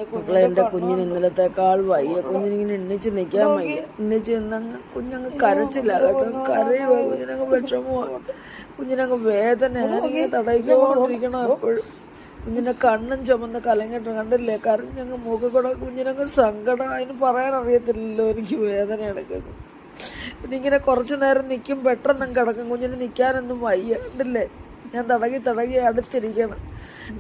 മക്കളെ, എൻ്റെ കുഞ്ഞിന് ഇന്നലത്തേക്കാൾ വയ്യ. കുഞ്ഞിനിങ്ങനെ എണ്ണിച്ച് നിൽക്കാൻ വയ്യ. എണ്ണിച്ച് നിന്നങ്ങ് കുഞ്ഞങ്ങ് കരച്ചില്ല കേട്ടോ, കരയുക. കുഞ്ഞിനങ്ങ് വിഷമമാണ്, കുഞ്ഞിനങ്ങ് വേദന. ഞാനിങ്ങനെ തടയിക്കൊണ്ടിരിക്കണം എപ്പോഴും. കുഞ്ഞിൻ്റെ കണ്ണും ചുമന്ന് കലങ്ങിട്ട് കണ്ടില്ലേ, കരഞ്ഞങ്ങ് മൂക്കിൽ കൂടെ. കുഞ്ഞിനങ്ങ് സങ്കടം, അതിന് പറയാനറിയത്തില്ലല്ലോ എനിക്ക് വേദന എടുക്കുന്നു. പിന്നെ ഇങ്ങനെ കുറച്ച് നേരം നിൽക്കും, പെട്ടെന്നും കിടക്കും. കുഞ്ഞിന് നിൽക്കാനൊന്നും വയ്യ, കണ്ടില്ലേ. ഞാൻ തടകി അടുത്തിരിക്കണം.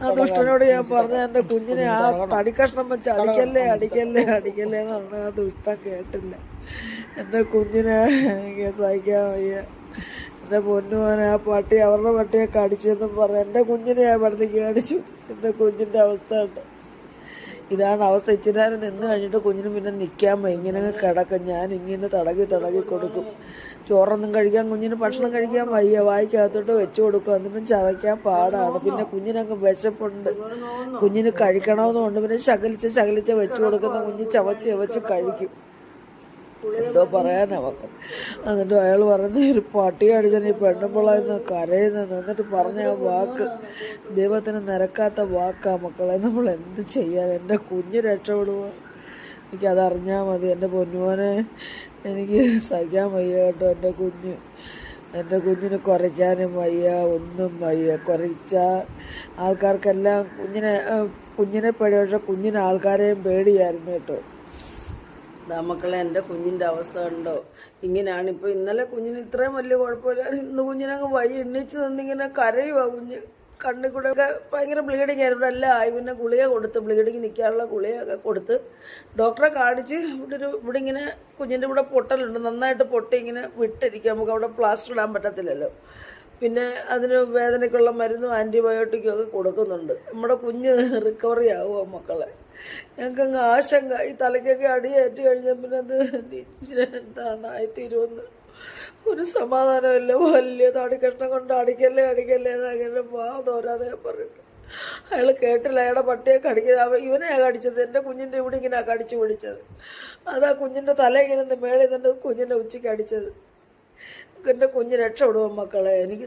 ആ ദുഷ്ടനോട് ഞാൻ പറഞ്ഞ എൻ്റെ കുഞ്ഞിനെ ആ തടിക്കഷ്ണം വെച്ച് അടിക്കല്ലേ എന്ന് പറഞ്ഞാൽ ആ ദുഷ്ടൻ കേട്ടില്ല. എൻ്റെ കുഞ്ഞിനെ എനിക്ക് സഹിക്കാൻ വയ്യ. എൻ്റെ പൊന്നുമോനെ ആ പട്ടി അവരുടെ പട്ടിയെ കടിച്ചെന്നും പറഞ്ഞ് എൻ്റെ കുഞ്ഞിനെ ആ പടത്തേക്ക് കടിച്ചു. എൻ്റെ കുഞ്ഞിൻ്റെ അവസ്ഥ ഉണ്ട്. ഇതാണ് അവസ്ഥ. ഇച്ചിരി നേരം നിന്ന് കഴിഞ്ഞിട്ട് കുഞ്ഞിന് പിന്നെ നിൽക്കാൻ വയ്യ, ഇങ്ങനെ കിടക്കും. ഞാൻ ഇങ്ങനെ തടകി കൊടുക്കും. ചോറൊന്നും കഴിക്കാൻ, കുഞ്ഞിന് ഭക്ഷണം കഴിക്കാൻ വയ്യ. വായിക്കകത്തോട്ട് വെച്ച് കൊടുക്കും, എന്നിട്ടും ചവയ്ക്കാൻ പാടാണ്. പിന്നെ കുഞ്ഞിനങ്ങ് വിശപ്പുണ്ട്, കുഞ്ഞിന് കഴിക്കണമെന്നുണ്ട്. പിന്നെ ശകലിച്ച് വെച്ച് കൊടുക്കുന്ന കുഞ്ഞ് ചവച്ച് കഴിക്കും. എന്തോ പറയാനാ മക്കൾ. എന്നിട്ട് അയാൾ പറയുന്നത്, ഒരു പട്ടി അടിച്ചാൽ ഈ പെണ്ണുമ്പിള്ളന്ന് കരയുന്നത്. എന്നിട്ട് പറഞ്ഞ ആ വാക്ക് ദൈവത്തിന് നിരക്കാത്ത വാക്കാ മക്കളെ. നമ്മൾ എന്ത് ചെയ്യാൻ? എൻ്റെ കുഞ്ഞ് രക്ഷപ്പെടുക, എനിക്കതറിഞ്ഞാൽ മതി. എൻ്റെ പൊന്നുമോനെ എനിക്ക് സഹിക്കാൻ വയ്യ കേട്ടോ. എൻ്റെ കുഞ്ഞിന് കുറയ്ക്കാനും വയ്യ, ഒന്നും വയ്യ. കുറച്ചാൽ ആൾക്കാർക്കെല്ലാം കുഞ്ഞിനെ പേടി, പക്ഷെ കുഞ്ഞിന് ആൾക്കാരെയും പേടിയായിരുന്നു കേട്ടോ. മക്കളെ, എൻ്റെ കുഞ്ഞിൻ്റെ അവസ്ഥ ഉണ്ടോ? ഇങ്ങനെയാണ് ഇപ്പോൾ. ഇന്നലെ കുഞ്ഞിന് ഇത്രയും വലിയ കുഴപ്പമില്ല, ഇന്ന് കുഞ്ഞിനങ്ങ് വയ്യ. എണ്ണിച്ച് നിന്നിങ്ങനെ കരയുക. കുഞ്ഞ് കണ്ണിൽ കൂടെ ഒക്കെ ഭയങ്കര ബ്ലീഡിങ് ആയിരുന്നു. ഇവിടെ എല്ലാം ആയി. പിന്നെ ഗുളിക കൊടുത്ത്, ബ്ലീഡിങ് നിൽക്കാനുള്ള ഗുളികയൊക്കെ കൊടുത്ത് ഡോക്ടറെ കാണിച്ച്. ഇവിടെ ഇങ്ങനെ കുഞ്ഞിൻ്റെ ഇവിടെ പൊട്ടലുണ്ട്, നന്നായിട്ട് പൊട്ടി ഇങ്ങനെ വിട്ടിരിക്കുക. നമുക്ക് അവിടെ പ്ലാസ്റ്റർ ഇടാൻ പറ്റത്തില്ലല്ലോ. പിന്നെ അതിന് വേദനയ്ക്കുള്ള മരുന്നും ആൻറ്റിബയോട്ടിക്കും ഒക്കെ കൊടുക്കുന്നുണ്ട്. നമ്മുടെ കുഞ്ഞ് റിക്കവറി ആവുമോ മക്കളെ? ഞങ്ങൾക്കങ്ങ് ആശങ്ക. ഈ തലയ്ക്കൊക്കെ അടിയേറ്റ് കഴിഞ്ഞാൽ പിന്നെ അത് എന്താന്നായിത്തീരുമെന്ന് ഒരു സമാധാനമില്ല. വലിയ തടിക്കഷ്ണം കൊണ്ട് അടിക്കല്ലേ എന്നങ്ങനെ തോരാതെ പറഞ്ഞിട്ട് അയാൾ കേട്ടില്ല. അയാളുടെ പട്ടിയെ കടിക്കുന്നത് ഇവനെയാണ് കടിച്ചത്. എൻ്റെ കുഞ്ഞിൻ്റെ ഇവിടെ ഇങ്ങനെ കടിച്ചു പിടിച്ചത്. അതാ കുഞ്ഞിൻ്റെ തല ഇങ്ങനെ മേളിൽ നിന്നിട്ട് കുഞ്ഞിൻ്റെ ഉച്ചയ്ക്ക് അടിച്ചത്. എൻ്റെ കുഞ്ഞ് രക്ഷപ്പെടുമോ മക്കളെ? എനിക്ക്